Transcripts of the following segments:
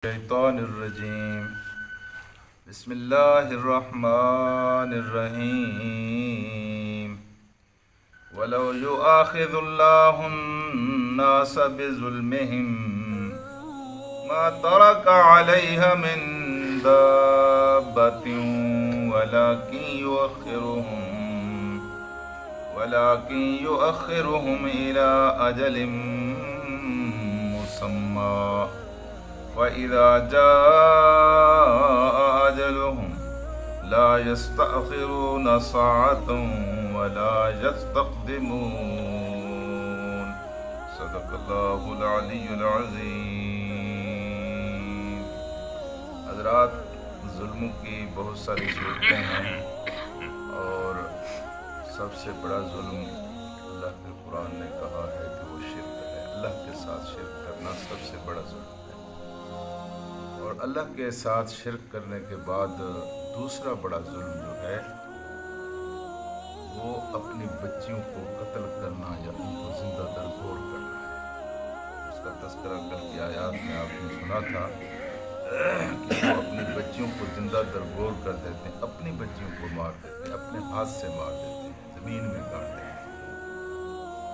الشيطان الرجيم بسم الله الرحمن الرحيم ولو يؤاخذ الله الناس بظلمهم ما ترك عليها من دابة ولكن يؤخرهم إلى أجل مسمى وَإِذَا جَاءَ أَجَلُهُمْ لَا يَسْتَأْخِرُونَ سَاعَةً وَلَا يَسْتَقْدِمُونَ صدق اللہ العلی العظیم۔ حضرات، ظلموں کی بہت ساری صورتیں ہیں اور سب سے بڑا ظلم اللہ کے قرآن نے کہا ہے کہ وہ شرک ہے۔ اللہ کے ساتھ شرک کرنا سب سے بڑا ظلم ہے، اور اللہ کے ساتھ شرک کرنے کے بعد دوسرا بڑا ظلم جو ہے وہ اپنی بچیوں کو قتل کرنا یا ان کو زندہ درگور کرنا ہے۔ اس کا تذکرہ کل کی آیات میں آپ نے سنا تھا کہ وہ اپنی بچیوں کو زندہ درگور کر دیتے ہیں، اپنی بچیوں کو مار دیتے ہیں، اپنے ہاتھ سے مار دیتے ہیں، زمین میں گاڑ دیتے ہیں۔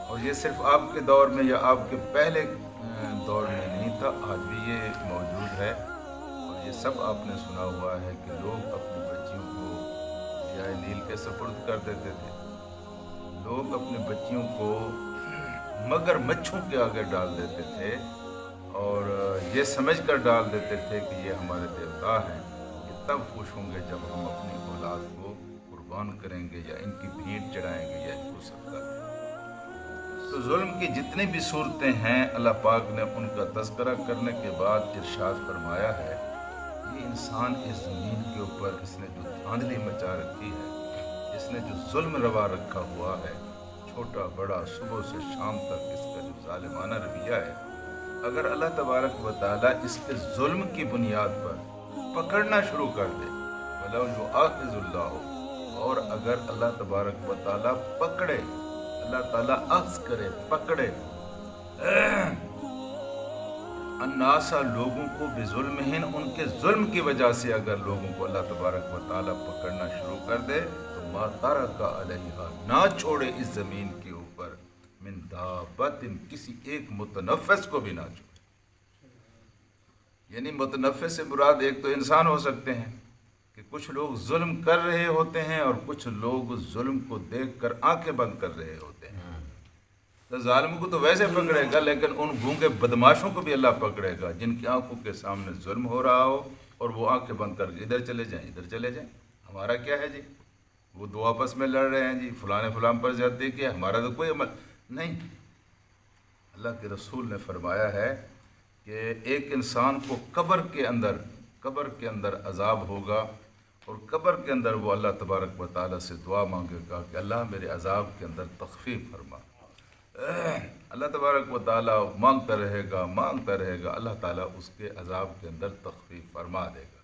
اور یہ صرف آپ کے دور میں یا آپ کے پہلے دور میں نہیں تھا، آج بھی یہ موجود ہے۔ یہ سب آپ نے سنا ہوا ہے کہ لوگ اپنی بچیوں کو دریائے نیل کے سپرد کر دیتے تھے، لوگ اپنی بچیوں کو مگر مچھوں کے آگے ڈال دیتے تھے اور یہ سمجھ کر ڈال دیتے تھے کہ یہ ہمارے دیوتا ہیں، یہ تب خوش ہوں گے جب ہم اپنی اولاد کو قربان کریں گے یا ان کی بھیڑ چڑھائیں گے یا ان کو صدقہ دیں۔ تو ظلم کی جتنی بھی صورتیں ہیں اللہ پاک نے ان کا تذکرہ کرنے کے بعد ارشاد فرمایا ہے، یہ انسان اس زمین کے اوپر اس نے جو دھاندلی مچا رکھی ہے، اس نے جو ظلم روا رکھا ہوا ہے، چھوٹا بڑا صبح سے شام تک اس کا جو ظالمانہ رویہ ہے، اگر اللہ تبارک و تعالیٰ اس کے ظلم کی بنیاد پر پکڑنا شروع کر دے، وَلَوْ يُؤَاخِذُ اللَّهُ، اور اگر اللہ تبارک و تعالیٰ پکڑے، اللہ تعالیٰ اخذ کرے، پکڑے الناسا لوگوں کو بظلمہن، ان کے ظلم کی وجہ سے اگر لوگوں کو اللہ تبارک و تعالیٰ پکڑنا شروع کر دے تو ما ترک علیہا، نہ چھوڑے اس زمین کے اوپر من دابۃ، کسی ایک متنفس کو بھی نہ چھوڑے۔ یعنی متنفس سے مراد ایک تو انسان ہو سکتے ہیں کہ کچھ لوگ ظلم کر رہے ہوتے ہیں اور کچھ لوگ ظلم کو دیکھ کر آنکھیں بند کر رہے ہوتے ہیں۔ تو ظالموں کو تو ویسے پکڑے گا، لیکن ان گونگے بدماشوں کو بھی اللہ پکڑے گا جن کی آنکھوں کے سامنے ظلم ہو رہا ہو اور وہ آنکھیں بند کر کے ادھر چلے جائیں ادھر چلے جائیں، ہمارا کیا ہے جی، وہ دو آپس میں لڑ رہے ہیں جی، فلاں نے فلاں پر زیادتی کیا، ہمارا تو کوئی عمل نہیں۔ اللہ کے رسول نے فرمایا ہے کہ ایک انسان کو قبر کے اندر عذاب ہوگا، اور قبر کے اندر وہ اللہ تبارک و تعالیٰ سے دعا مانگے گا کہ اللہ میرے عذاب کے اندر تخفیف فرما۔ اللہ تبارک و تعالیٰ مانگتا رہے گا، اللہ تعالیٰ اس کے عذاب کے اندر تخفیف فرما دے گا۔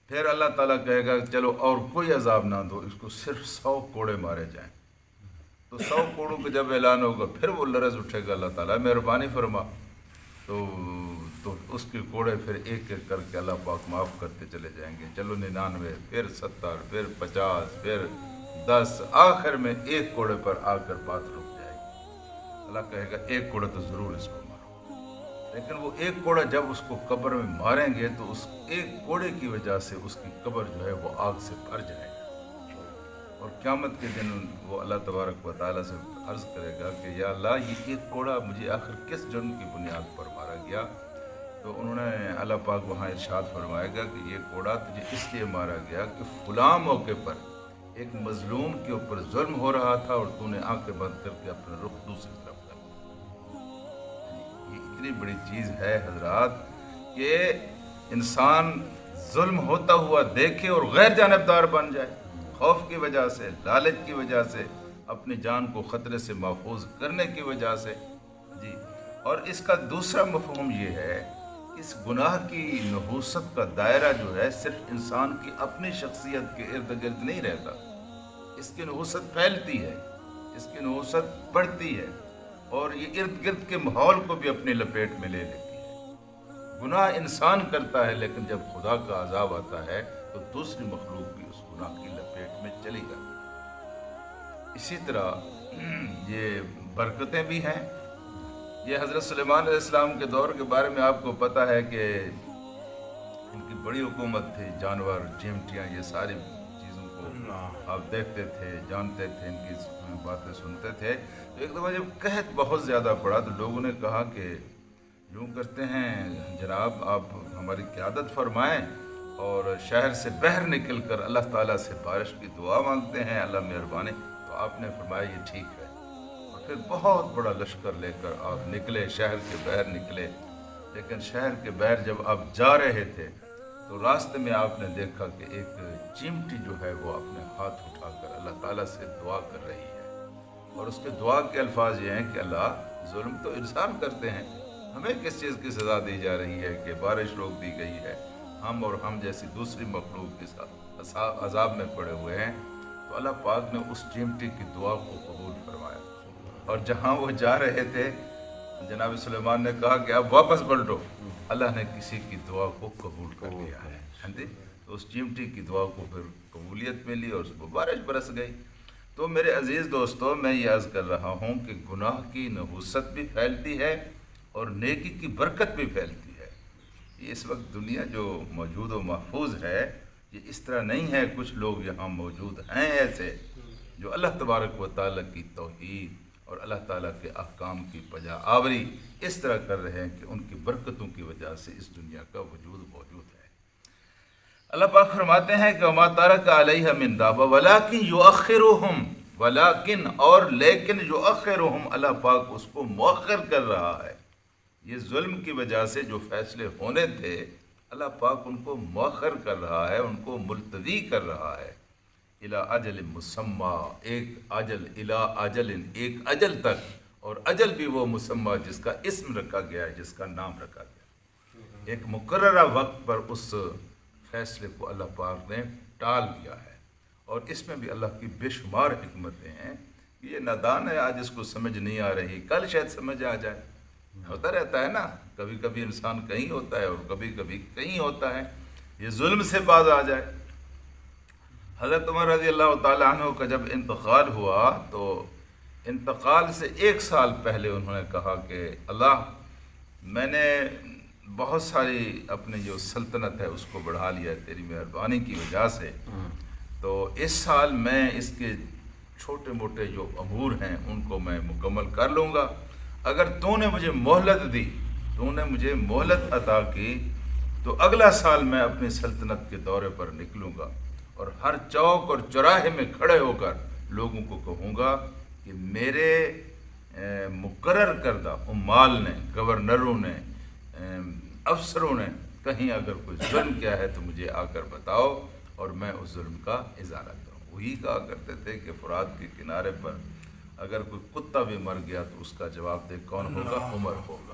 پھر اللہ تعالیٰ کہے گا چلو اور کوئی عذاب نہ دو، اس کو صرف 100 کوڑے مارے جائیں۔ تو 100 کوڑوں کا جب اعلان ہوگا پھر وہ لرز اٹھے گا، اللہ تعالیٰ مہربانی فرما، تو اس کے کوڑے پھر ایک ایک کر کے اللہ پاک معاف کرتے چلے جائیں گے، چلو 99، پھر 70، پھر 50، پھر 10، آخر میں ایک کوڑے پر آ کر بات رک۔ اللہ کہے گا ایک کوڑا تو ضرور اس کو مارو، لیکن وہ ایک کوڑا جب اس کو قبر میں ماریں گے تو اس ایک کوڑے کی وجہ سے اس کی قبر جو ہے وہ آگ سے بھر جائے گا، اور قیامت کے دن وہ اللہ تبارک و تعالیٰ سے عرض کرے گا کہ یا اللہ یہ ایک کوڑا مجھے آخر کس جرم کی بنیاد پر مارا گیا؟ تو انہوں نے اللہ پاک وہاں ارشاد فرمائے گا کہ یہ کوڑا تجھے اس لیے مارا گیا کہ فلاں موقع پر ایک مظلوم کے اوپر ظلم ہو رہا تھا اور تو نے آنکھیں بند کر کے اپنے رخ دوسری طرف کر دیا۔ یہ اتنی بڑی چیز ہے حضرات کہ انسان ظلم ہوتا ہوا دیکھے اور غیر جانبدار بن جائے، خوف کی وجہ سے، لالچ کی وجہ سے، اپنی جان کو خطرے سے محفوظ کرنے کی وجہ سے جی۔ اور اس کا دوسرا مفہوم یہ ہے، اس گناہ کی نحوست کا دائرہ جو ہے صرف انسان کی اپنی شخصیت کے ارد گرد نہیں رہتا، اس کی نحوست پھیلتی ہے، اس کی نحوست بڑھتی ہے اور یہ ارد گرد کے ماحول کو بھی اپنی لپیٹ میں لے لیتی ہے۔ گناہ انسان کرتا ہے، لیکن جب خدا کا عذاب آتا ہے تو دوسری مخلوق بھی اس گناہ کی لپیٹ میں چلی جاتی ہے۔ اسی طرح یہ برکتیں بھی ہیں۔ یہ حضرت سلیمان علیہ السلام کے دور کے بارے میں آپ کو پتہ ہے کہ ان کی بڑی حکومت تھی، جانور، چیمٹیاں، یہ ساری چیزوں کو آپ دیکھتے تھے، جانتے تھے، ان کی باتیں سنتے تھے۔ تو ایک دفعہ جب قحط بہت زیادہ پڑا تو لوگوں نے کہا کہ یوں کرتے ہیں جناب، آپ ہماری قیادت فرمائیں اور شہر سے باہر نکل کر اللہ تعالیٰ سے بارش کی دعا مانگتے ہیں، اللہ مہربانی۔ تو آپ نے فرمایا یہ ٹھیک ہے، اور پھر بہت بڑا لشکر لے کر آپ نکلے، شہر کے باہر نکلے۔ لیکن شہر کے باہر جب آپ جا رہے تھے تو راستے میں آپ نے دیکھا کہ ایک چیمٹی جو ہے وہ اپنے ہاتھ اٹھا کر اللہ تعالیٰ سے دعا کر رہی ہے، اور اس کے دعا کے الفاظ یہ ہیں کہ اللہ، ظلم تو انسان کرتے ہیں، ہمیں کس چیز کی سزا دی جا رہی ہے کہ بارش روک دی گئی ہے، ہم اور ہم جیسی دوسری مخلوق کے ساتھ عذاب میں پڑے ہوئے ہیں۔ تو اللہ پاک نے اس چیمٹی کی دعا کو قبول فرمایا، اور جہاں وہ جا رہے تھے جناب سلیمان نے کہا کہ اب واپس پلٹو، اللہ نے کسی کی دعا کو قبول کر لیا ہے۔ ہاں جی، تو اس چیمٹی کی دعا کو پھر قبولیت ملی اور اس کو بارش برس گئی۔ تو میرے عزیز دوستو، میں یہ عرض کر رہا ہوں کہ گناہ کی نحوست بھی پھیلتی ہے اور نیکی کی برکت بھی پھیلتی ہے۔ یہ اس وقت دنیا جو موجود و محفوظ ہے، یہ اس طرح نہیں ہے۔ کچھ لوگ یہاں موجود ہیں ایسے جو اللہ تبارک و تعالیٰ کی توحید اور اللہ تعالیٰ کے احکام کی پجا آوری اس طرح کر رہے ہیں کہ ان کی برکتوں کی وجہ سے اس دنیا کا وجود موجود ہے۔ اللہ پاک فرماتے ہیں کہ وَمَا تَرَكَ عَلَيْهَا مِن دَابَّةٍ وَلَٰكِن يُؤَخِّرُهُمْ، ولیکن اور لیکن يُؤَخِّرُهُمْ، اللہ پاک اس کو مؤخر کر رہا ہے۔ یہ ظلم کی وجہ سے جو فیصلے ہونے تھے اللہ پاک ان کو مؤخر کر رہا ہے، ان کو ملتوی کر رہا ہے۔ الی اجل مسمى، ایک اجل، الی اجل، ایک اجل تک، اور اجل بھی وہ مسمى جس کا اسم رکھا گیا ہے، جس کا نام رکھا گیا ہے۔ ایک مقررہ وقت پر اس فیصلے کو اللہ پاک نے ٹال دیا ہے، اور اس میں بھی اللہ کی بے شمار حکمتیں ہیں۔ یہ نادان ہے، آج اس کو سمجھ نہیں آ رہی، کل شاید سمجھ آ جائے۔ ہوتا رہتا ہے نا، کبھی کبھی انسان کہیں ہوتا ہے اور کبھی کبھی کہیں ہوتا ہے، یہ ظلم سے باز آ جائے۔ حضرت عمر رضی اللہ تعالیٰ عنہ کا جب انتقال ہوا تو انتقال سے 1 سال پہلے انہوں نے کہا کہ اللہ، میں نے بہت ساری اپنی جو سلطنت ہے اس کو بڑھا لیا ہے تیری مہربانی کی وجہ سے، تو اس سال میں اس کے چھوٹے موٹے جو امور ہیں ان کو میں مکمل کر لوں گا۔ اگر تو نے مجھے مہلت دی، تو نے مجھے مہلت عطا کی، تو اگلا سال میں اپنی سلطنت کے دورے پر نکلوں گا، اور ہر چوک اور چوراہے میں کھڑے ہو کر لوگوں کو کہوں گا کہ میرے مقرر کردہ عمال نے، گورنروں نے، افسروں نے کہیں اگر کوئی ظلم کیا ہے تو مجھے آ کر بتاؤ اور میں اس ظلم کا ازالہ کروں۔ وہی کہا کرتے تھے کہ فرات کے کنارے پر اگر کوئی کتا بھی مر گیا تو اس کا جواب دے کون ہوگا؟ عمر ہوگا۔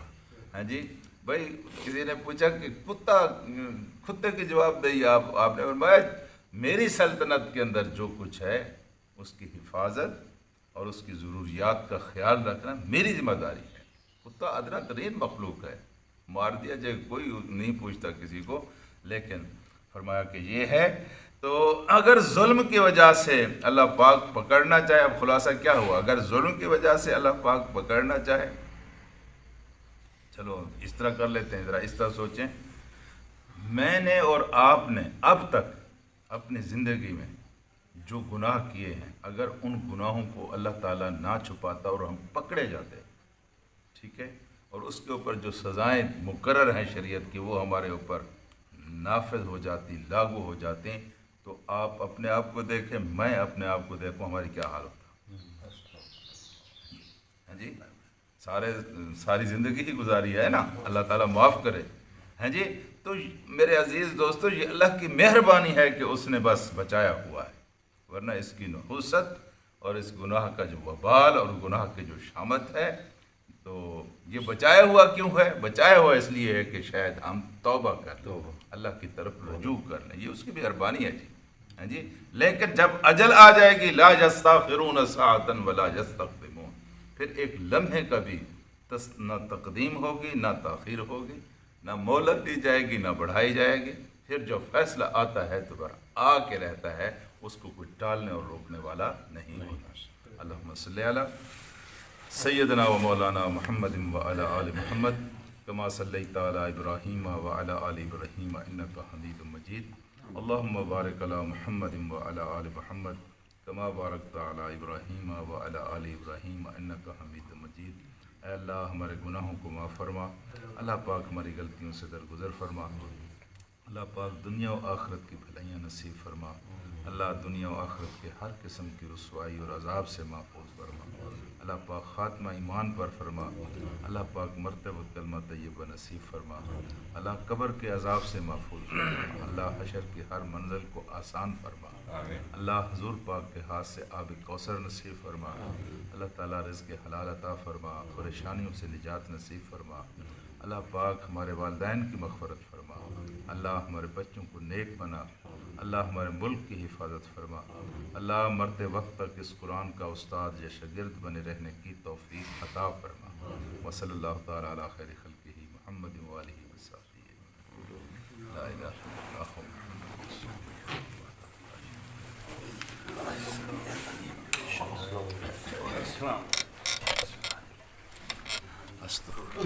ہاں جی بھائی، کسی نے پوچھا کہ کتے کی جواب دہی آپ نے فرمایا میری سلطنت کے اندر جو کچھ ہے اس کی حفاظت اور اس کی ضروریات کا خیال رکھنا میری ذمہ داری ہے۔ کتا ادنا ترین مخلوق ہے، مار دیا جائے کوئی نہیں پوچھتا کسی کو، لیکن فرمایا کہ یہ ہے۔ تو اگر ظلم کی وجہ سے اللہ پاک پکڑنا چاہے، اب خلاصہ کیا ہوا، اگر ظلم کی وجہ سے اللہ پاک پکڑنا چاہے، چلو اس طرح کر لیتے ہیں، ذرا اس طرح سوچیں، میں نے اور آپ نے اب تک اپنی زندگی میں جو گناہ کیے ہیں، اگر ان گناہوں کو اللہ تعالیٰ نہ چھپاتا اور ہم پکڑے جاتے، ٹھیک ہے، اور اس کے اوپر جو سزائیں مقرر ہیں شریعت کی وہ ہمارے اوپر نافذ ہو جاتی، لاگو ہو جاتے ہیں، تو آپ اپنے آپ کو دیکھیں، میں اپنے آپ کو دیکھوں، ہماری کیا حال ہوتا۔ ہاں جی، ساری زندگی ہی گزاری ہے نا، اللہ تعالیٰ معاف کرے۔ ہاں جی، تو میرے عزیز دوستو، یہ اللہ کی مہربانی ہے کہ اس نے بس بچایا ہوا ہے، ورنہ اس کی نحوست اور اس گناہ کا جو وبال اور گناہ کی جو شامت ہے، تو یہ بچایا ہوا کیوں ہے؟ بچایا ہوا اس لیے ہے کہ شاید ہم توبہ کر لیں، اللہ کی طرف رجوع کر لیں، یہ اس کی مہربانی ہے جی۔ ہاں جی، لیکن جب اجل آ جائے گی، لا یستاخرون ساعۃ ولا یستقدمون، پھر ایک لمحے کا بھی نہ تقدیم ہوگی نہ تاخیر ہوگی، نہ مہلت دی جائے گی نہ بڑھائی جائے گی. پھر جو فیصلہ آتا ہے تو بر آ کے رہتا ہے, اس کو کوئی ٹالنے اور روکنے والا نہیں ہوتا. اللہم صلی علی سیدنا و مولانا محمد وعلی آل محمد کما صلیت علی ابراہیم وعلی آل ابراہیم انک حمید مجید. اللہم بارک علی محمد وعلی آل محمد کما بارکت علی ابراہیم وعلی آل ابراہیم انک حمید مجید. اے اللہ ہمارے گناہوں کو معاف فرما, اللہ پاک ہماری غلطیوں سے درگزر فرما, اللہ پاک دنیا و آخرت کی بھلائیاں نصیب فرما, اللہ دنیا و آخرت کے ہر قسم کی رسوائی اور عذاب سے محفوظ فرما, اللہ پاک خاتمہ ایمان پر فرما, اللہ پاک مرتبہ کلمہ طیبہ نصیب فرما, اللہ قبر کے عذاب سے محفوظ فرما, اللہ حشر کی ہر منزل کو آسان فرما, اللہ حضور پاک کے ہاتھ سے آب کوثر نصیب فرما, اللہ تعالیٰ رزق حلال عطا فرما, پریشانیوں سے نجات نصیب فرما, اللہ پاک ہمارے والدین کی مغفرت فرما, اللہ ہمارے بچوں کو نیک بنا, اللہ ہمارے ملک کی حفاظت فرما, اللہ مرتے وقت تک اس قرآن کا استاد یا شاگرد بنے رہنے کی توفیق عطا فرما. وصلی اللہ تعالیٰ علی خیر خلقہ محمد وآلہ وصحبہ لا الہ الا اللہ محمد رسول اللہ. استغفر